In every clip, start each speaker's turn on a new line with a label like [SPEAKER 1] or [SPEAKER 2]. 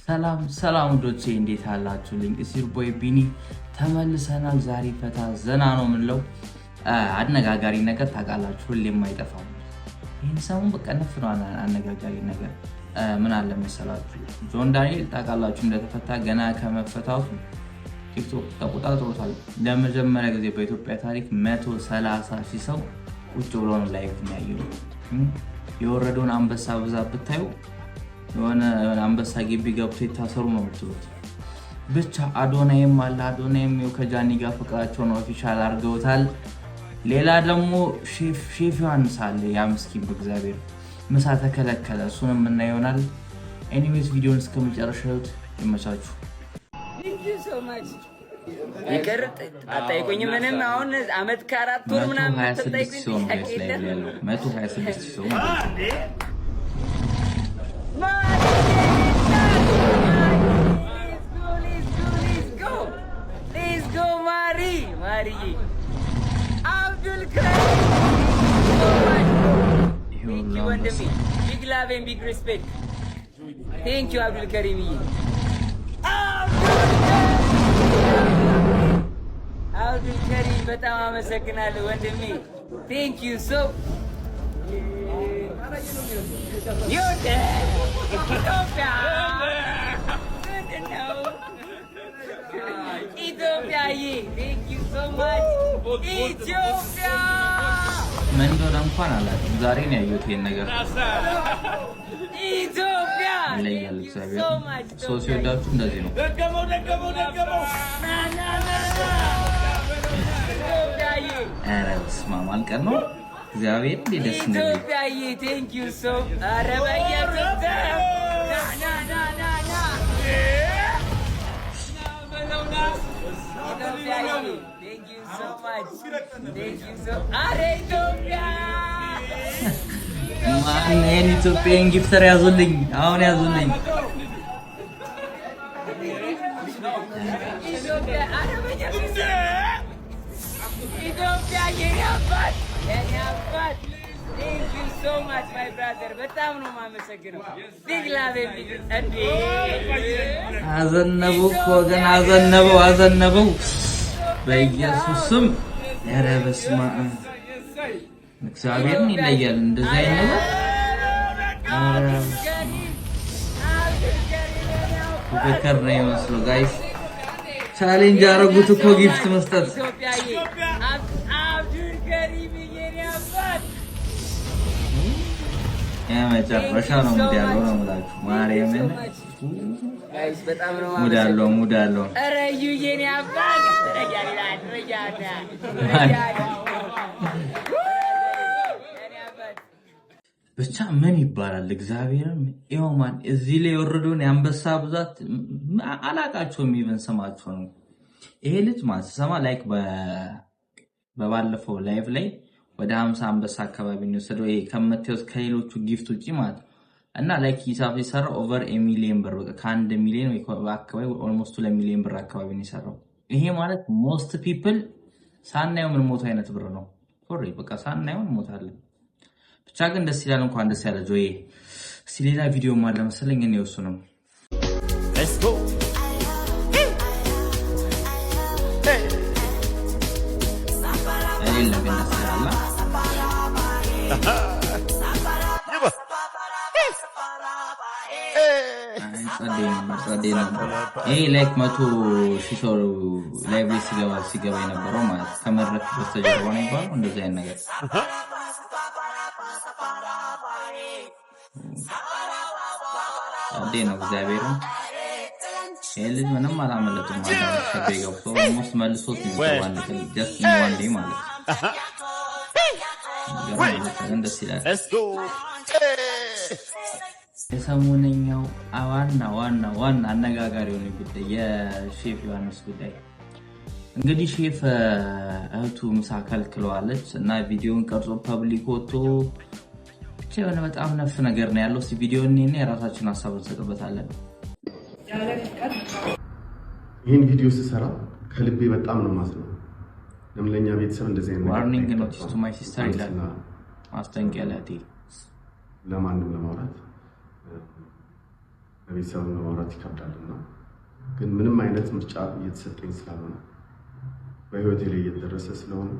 [SPEAKER 1] ሰላም ዶቼ እንዴት አላችሁልኝ? እስር ቦይ ቢኒ ተመልሰናል። ዛሬ ፈታ ዘና ነው ምንለው አነጋጋሪ ነገር ታውቃላችሁ፣ ሁሌም አይጠፋም። ይሄን ሰሞን በቃ ነፍ ነው አነጋጋሪ ነገር ምን አለ መሰላችሁ? ጆን ዳንኤል ታውቃላችሁ እንደተፈታ ገና ከመፈታቱ ቲክቶክ ተቆጣጥሮታል። ለመጀመሪያ ጊዜ በኢትዮጵያ ታሪክ 130,000 ሰው ቁጭ ብሎ ነው ላይቭ የሚያየው። የወረደውን አንበሳ ብዛት ብታዩ የሆነ አንበሳ ግቢ ገብቶ የታሰሩ ነው የምትሉት። ብቻ አዶናይም አለ። አዶናይም ከጃኒ ጋር ፍቅራቸውን ኦፊሻል አድርገውታል። ሌላ ደግሞ ሼፍ ዮሐንስ አለ። ያ ምስኪን በእግዚአብሔር ምሳ ተከለከለ። እሱንም የምናየው ይሆናል። ኤኒዌይስ ቪዲዮን እስከመጨረሻው ይመቻችሁ።
[SPEAKER 2] ይቀርጥ አጣይቆኝ ምንም አሁን አመት ከአራት ወር ምናምን ተጣይቆኝ
[SPEAKER 1] 126 ሰው
[SPEAKER 2] Let's go Mari Abdul Karim. Thank you wonderful. Big love and big respect. Thank you Abdul Karim. Abdul Karim በጣም አመሰግናለሁ ወንድሜ። Thank you so Ethiopia, thank you so much. Ethiopia.
[SPEAKER 1] ምን እንደሆነ እንኳን አላውቅም። ዛሬ ነው ያየሁት ይሄን ነገር።
[SPEAKER 2] ኢትዮጵያ
[SPEAKER 1] ለያል እግዚአብሔር ሰው ሲወዳችሁ እንደዚህ ነው።
[SPEAKER 2] ደገመው
[SPEAKER 1] ኧረ በስመ አብ አልቀር ነው እግዚአብሔር እንዴት ደስ እንደሚል
[SPEAKER 2] ኢትዮጵያ thank you so አረበያ Thank you so much. Thank you so Ethiopia.
[SPEAKER 1] ማን ኢትዮጵያን ጊፍተር ያዙልኝ፣ አሁን ያዙልኝ። ኢትዮጵያ የያባት Thank you so much my brother. በጣም ነው የማመሰግነው። Big love and አዘነበው በኢየሱስም ኧረ በስመ አብ እግዚአብሔርን ይለያል። እንደዛ አይነት ፍቅር ነው የሚመስለው። ጋይስ ቻሌንጅ አደረጉት እኮ ጊፍት መስጠት። የመጨረሻ ነው ያለው ነው የምላችሁ ማርያምን
[SPEAKER 2] ጋይስ በጣም ነው
[SPEAKER 1] ሙድ አለው።
[SPEAKER 2] ኧረ ዩዬኔ አባት
[SPEAKER 1] ብቻ ምን ይባላል እግዚአብሔርን ኢዮማን እዚህ ላይ ወርዶን ያንበሳ ብዛት አላቃቸውም። ኢቨን ሰማቸው ነው ይሄ ልጅ ማለት ሰማ ላይክ በባለፈው ላይቭ ላይ ወደ 50 አንበሳ አካባቢ ነው ሰደው ይሄ ከመተውስ ከሌሎቹ ጊፍት ውጪ ማለት እና ላይክ ሂሳብ ይሰራ ኦቨር 1 ሚሊዮን ብር ከ1 ሚሊዮን ወይ አካባቢ ኦልሞስት 2 ሚሊዮን ብር አካባቢ ነው ይሰራው። ይሄ ማለት ሞስት ፒፕል ሳናየው ምን ሞት አይነት ብር ነው ፎሪ በቃ ሳናየው ሞታለን። ብቻ ግን ደስ ይላል። እንኳን ደስ ያለ ጆይ። ሲሌላ ቪዲዮ ማለት መሰለኝ እኔ ወሱ ነው
[SPEAKER 3] Let's go.
[SPEAKER 1] አይደለም ግን ደስ ይላል። ይሄ ላይክ 100,000 ሰው ላይቭ ላይ ሲገባ የነበረው ማለት ከመድረክ በስተጀርባ ነው የሚባለው እንደዚህ አይነት ነገር አዴ ነው እግዚአብሔር ይሄ ልጅ ምንም አላመለጠም ማለት ከቤጋው ሰው ሞስት መልሶት ነው ዋን ጀስት ዋን ዴይ ማለት እንደዚህ ይላል።
[SPEAKER 3] Let's go.
[SPEAKER 1] የሰሞነኛው ዋና አነጋጋሪ የሆነ ጉዳይ የሼፍ ዮሐንስ ጉዳይ። እንግዲህ ሼፍ እህቱ ምሳ ከልክለዋለች እና ቪዲዮን ቀርጾ ፐብሊክ ወጥቶ ብቻ የሆነ በጣም ነፍ ነገር ነው ያለው። እስቲ ቪዲዮን እኔ የራሳችን ሀሳብ እንሰጥበታለን።
[SPEAKER 4] ይሄን ቪዲዮ ስሰራ ከልቤ በጣም ነው ማዝነው። ለምለኛ ቤተሰብ እንደዚህ አይነት
[SPEAKER 1] ዋርኒንግ ኖቲስ ቱ ማይ ሲስተር ይላል ማስጠንቀቂያ ለእህቴ
[SPEAKER 4] ለማንም ለማውራት በቤተሰብ ማውራት ይከብዳልና ግን ምንም አይነት ምርጫ እየተሰጠኝ ስላልሆነ በህይወቴ ላይ እየደረሰ ስለሆነ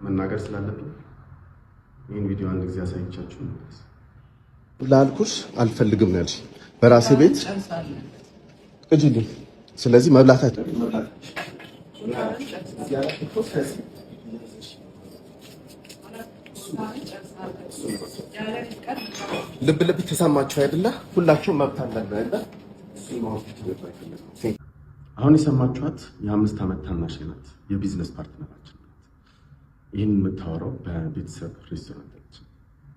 [SPEAKER 4] መናገር ስላለብኝ ይህን ቪዲዮ አንድ ጊዜ አሳይቻችሁ እንመለስ። ላልኩሽ አልፈልግም ነው ያልሽ በራሴ ቤት እጅልኝ። ስለዚህ መብላታችን ልብ ልብ ተሰማችሁ አይደለ? ሁላችሁም መብት አለን አይደለ? አሁን የሰማችኋት የ5 ዓመት ታናሽ ናት፣ የቢዝነስ ፓርትነራችን ናት። ይህን የምታወራው በቤተሰብ ሬስቶራንታችን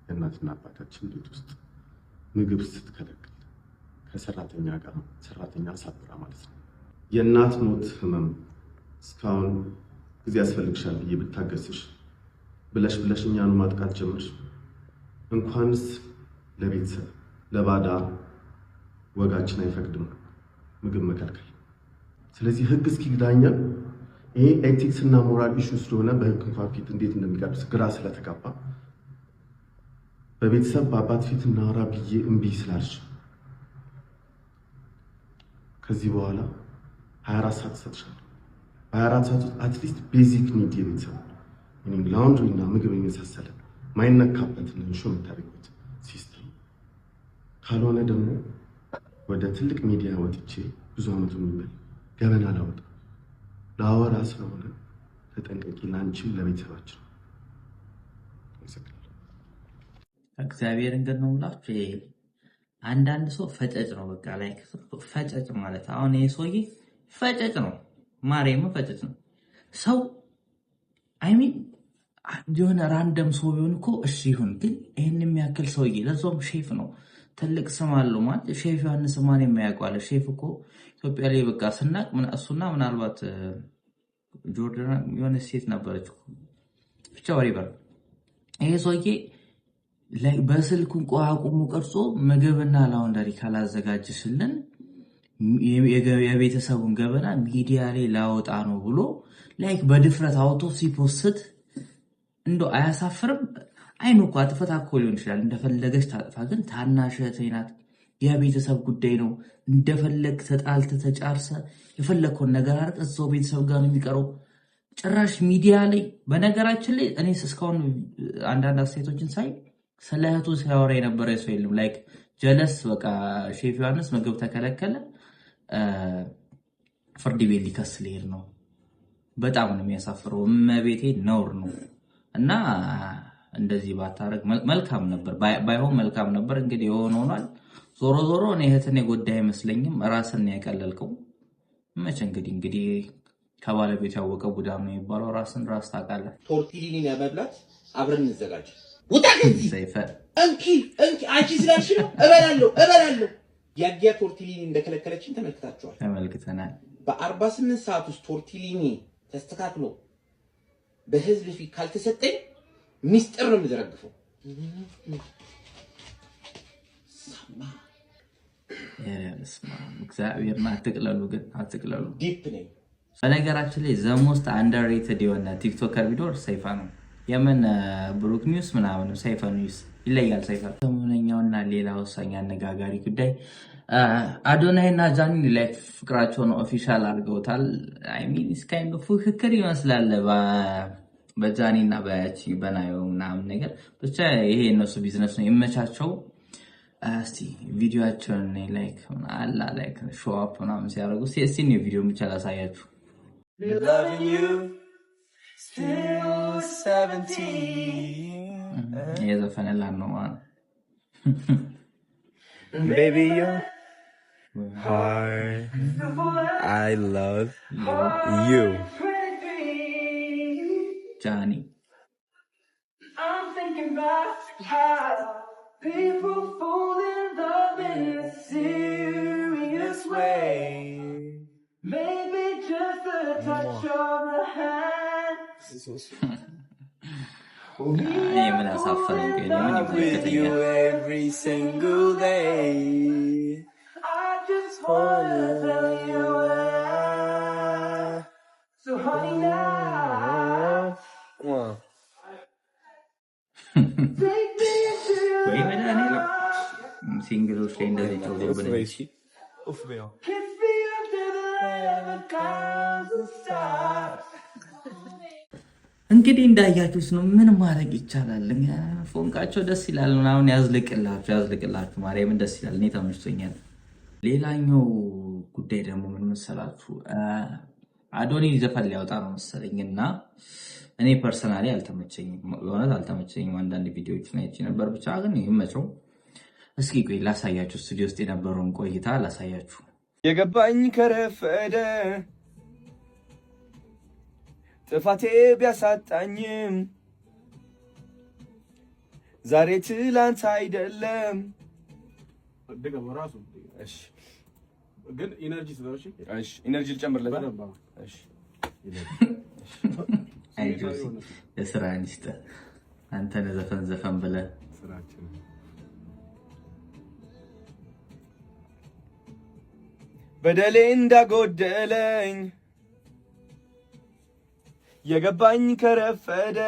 [SPEAKER 4] የእናትና አባታችን ቤት ውስጥ ምግብ ስትከለክል ከሰራተኛ ጋር ሰራተኛ ሳብራ ማለት ነው። የእናት ሞት ህመም እስካሁን ጊዜ ያስፈልግሻል ብዬ ብታገስሽ ብለሽ እኛኑ ማጥቃት ጀምርሽ። እንኳንስ ለቤተሰብ ለባዳ ወጋችን አይፈቅድም ምግብ መከልከል። ስለዚህ ህግ እስኪዳኛ ይሄ ኤቲክስ እና ሞራል ኢሹ ስለሆነ በህግ እንኳን ፊት እንዴት እንደሚቀርብ ግራ ስለተጋባ በቤተሰብ በአባት ፊት እናወራ ብዬ እምቢ ስላልሽ ከዚህ በኋላ 24 ሰዓት ሰጥሻለሁ። በ24 ሰዓት ውስጥ አትሊስት ቤዚክ ኒድ የቤተሰብ ላውንድሪ እና ምግብ የመሳሰለ ማይነካበትን እንሾ የምታደርጉት ሲስተም ካልሆነ ደግሞ ወደ ትልቅ ሚዲያ ወጥቼ ብዙ አመቱ የሚል ገበና ላወራ ስለሆነ ተጠንቀቂ፣ ላንቺም ለቤተሰባችን።
[SPEAKER 1] እግዚአብሔር እንግዲህ ነው ብላችሁ አንዳንድ ሰው ፈጨጭ ነው። በቃ ላይ ፈጨጭ ማለት አሁን ይሄ ሰውዬ ፈጨጭ ነው፣ ማርያም ፈጨጭ ነው። ሰው አይሚን የሆነ ራንደም ሰው ቢሆን እኮ እሺ ይሁን፣ ግን ይሄን የሚያክል ሰውዬ ለዛውም ሼፍ ነው፣ ትልቅ ስም አለው ማለት ሼፍ ዮሐንስ ማን የሚያውቀው? ሼፍ እኮ ኢትዮጵያ ላይ በቃ ስናቅ እሱና ምናልባት ጆርዳን የሆነ ሴት ነበረች ብቻ ወሪበር። ይሄ ሰውዬ በስልኩ አቁሙ ቀርጾ ምግብና ላውንደሪ ካላዘጋጅሽልን የቤተሰቡን ገበና ሚዲያ ላይ ላወጣ ነው ብሎ ላይክ በድፍረት አውቶ ሲፖስት እንዶ አያሳፍርም? አይኑ እኮ አጥፍታ እኮ ሊሆን ይችላል፣ እንደፈለገች ታጥፋ። ግን ታናሽ እህቴ ናት፣ የቤተሰብ ጉዳይ ነው። እንደፈለግ ተጣልተ ተጫርሰ የፈለግከውን ነገር አርቅ፣ እዛው ቤተሰብ ጋር ነው የሚቀረው። ጭራሽ ሚዲያ ላይ በነገራችን ላይ እኔ እስካሁን አንዳንድ አስተያየቶችን ሳይ ስለ እህቱ ሲያወራ የነበረ ሰው የለም። ላይክ ጀለስ በቃ ሼፍ ዮሐንስ ምግብ ተከለከለ፣ ፍርድ ቤት ሊከስ ሊሄድ ነው። በጣም ነው የሚያሳፍረው። እመቤቴ ነውር ነው። እና እንደዚህ ባታረግ መልካም ነበር፣ ባይሆን መልካም ነበር። እንግዲህ የሆነ ሆኗል። ዞሮ ዞሮ እኔ እህትን የጎዳይ አይመስለኝም፣ ራስን ያቀለልከው መቼ እንግዲህ ከባለቤት ያወቀ ቡዳ ነው የሚባለው። ራስን ራስ ታውቃለህ።
[SPEAKER 5] ቶርቲሊኒ ለመብላት አብረን እንዘጋጅ። ውጣ ከዚህ እንኪ አንቺ ስላልሽ ነው እበላለሁ። ያጊያ ቶርቲሊኒ እንደከለከለችን
[SPEAKER 1] ተመልክተናል።
[SPEAKER 5] በ48 ሰዓት ውስጥ ቶርቲሊኒ ተስተካክሎ በህዝብ ፊት ካልተሰጠኝ ሚስጥር ነው የምዘረግፈው።
[SPEAKER 1] እግዚአብሔርና አትቅለሉ።
[SPEAKER 5] ዲፕ ነኝ።
[SPEAKER 1] በነገራችን ላይ ዘሞስት አንደርሬትድ የሆነ ቲክቶከር ቪዲዮ ሰይፋ ነው። የምን ብሩክ ኒውስ ምናምን ሰይፋ ኒውስ ይለያል። ሰይፋ ሰሞነኛውና ሌላ ወሳኝ አነጋጋሪ ጉዳይ አዶናይና ጃኒ ላይ ፍቅራቸውን ኦፊሻል አድርገውታል። አይ ሚን ስካይንድ ኦፍ ፍክክር ይመስላል በጃኒና በናዮ ምናምን ነገር። ብቻ ይሄ እነሱ ቢዝነስ ነው፣ ይመቻቸው። እስቲ ቪዲዮአቸውን ላይክ ሾው አፕ ምናምን ሲያደርጉ እስቲ ነው ቪዲዮ ብቻ ላሳያችሁ።
[SPEAKER 3] Loving you still 17
[SPEAKER 1] የዘፈነላን ነው ማለት
[SPEAKER 3] baby your heart I love you
[SPEAKER 1] Johnny.
[SPEAKER 3] I'm thinking about how people fall in love in a serious way. Maybe just a touch of the hand. With you every single day. I just wanna tell you why. So honey now.
[SPEAKER 1] ወይ መዳኔ ነው ሲንግሎች ላይ እንደዚህ ተወርበለ
[SPEAKER 3] Uf beo.
[SPEAKER 1] እንግዲህ እንዳያችሁት ነው ምን ማድረግ ይቻላል ፎንቃቸው ደስ ይላል ምናምን ያዝልቅላችሁ ማርያምን ደስ ይላል እኔ ተመችቶኛል ሌላኛው ጉዳይ ደግሞ ምን መሰላችሁ አዶኒ ዘፈን ሊያወጣ ነው መሰለኝና እኔ ፐርሰናሊ አልተመቸኝም አንዳንድ ቪዲዮዎችን አይቼ ነበር ብቻ ግን ይመቸው እስኪ ቆይ ላሳያችሁ ስቱዲዮ ውስጥ የነበረውን ቆይታ ላሳያችሁ
[SPEAKER 3] የገባኝ ከረፈደ ጥፋቴ ቢያሳጣኝም ዛሬ ትላንት አይደለም
[SPEAKER 4] ደገም ራሱ እሺ ግን ኢነርጂ ስለሆነ
[SPEAKER 3] እሺ ኢነርጂ ልጨምርለት እሺ
[SPEAKER 1] አይጆሲ የስራን ይስጥ አንተ ዘፈን ብለህ
[SPEAKER 4] ስራችን
[SPEAKER 3] በደሌ እንዳጎደለኝ የገባኝ ከረፈደ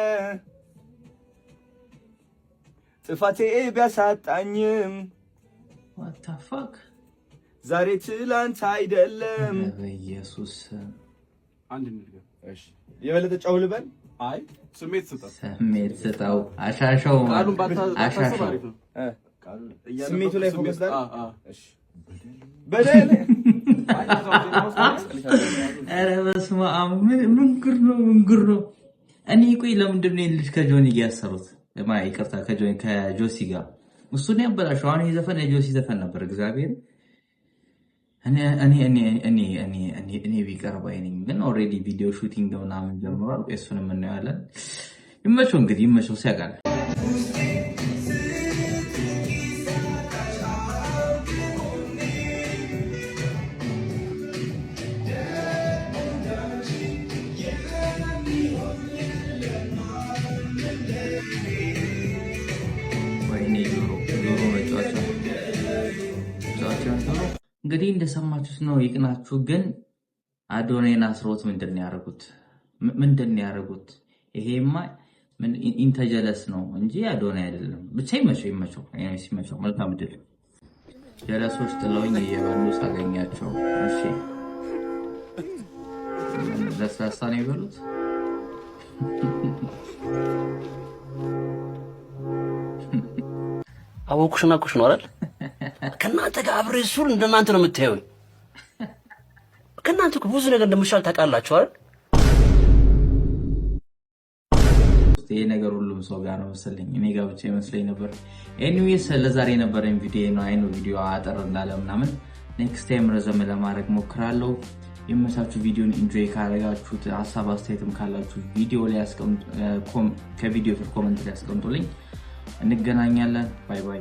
[SPEAKER 3] ጥፋቴ ቢያሳጣኝም
[SPEAKER 1] what the fuck
[SPEAKER 3] ዛሬ ትላንት አይደለም
[SPEAKER 1] በኢየሱስ
[SPEAKER 4] አንድ ነገር
[SPEAKER 3] እሺ የበለጠ ጫው ልበል
[SPEAKER 4] አይ ስሜት
[SPEAKER 1] ስጠው አሻሻው
[SPEAKER 4] ቃሉን ባታሰብ አሪፍ ነው
[SPEAKER 3] ስሜቱ ላይ ፎከስ ዳር እሺ በደል
[SPEAKER 1] ኧረ በስመ አብ ምን ጉር ነው እኔ ቆይ ለምንድን ነው ልጅ ከጆኒ ጋር ያሰሩት ይቅርታ ከጆሲ ጋር እሱ ነው ያበላሸው አሁን የዘፈን የጆሲ ዘፈን ነበር እግዚአብሔር እኔ ቢቀርብ አይነኝ ግን ኦልሬዲ ቪዲዮ ሹቲንግ ምናምን ጀምሯል እሱንም እናያለን ይመቸው እንግዲህ ይመቸው ሲያጋል እንግዲህ እንደሰማችሁት ነው ይቅናችሁ ግን አዶኔን አስሮት ምንድነው ያደረጉት ይሄማ ኢንተጀለስ ነው እንጂ አዶኔ አይደለም ብቻ ይመቸው መልካም ድል ጀለሶች ጥለውኝ እየበሉ ሳገኛቸው እሺ ለስላሳ ነው ይበሉት
[SPEAKER 6] አወኩሽና ኩሽ ነው አይደል ከናንተ ጋር አብሬ ሱል እንደናንተ ነው የምታዩኝ ከናንተ እኮ ብዙ ነገር እንደምሻል ታውቃላችሁ አይደል
[SPEAKER 1] ይሄ ነገር ሁሉም ሰው ጋር ነው መሰለኝ እኔ ጋር ብቻ ይመስለኝ ነበር ኤኒዌይስ ለዛሬ ነበረኝ ቪዲዮ ነው አይኑ ቪዲዮ አጠር እንዳለ ምናምን ኔክስት ታይም ረዘም ለማድረግ ሞክራለሁ የመሳችሁ ቪዲዮን ኢንጆይ ካደረጋችሁት ሐሳብ አስተያየትም ካላችሁ ቪዲዮ ላይ ከቪዲዮ ስር ኮሜንት ላይ አስቀምጡልኝ እንገናኛለን ባይ ባይ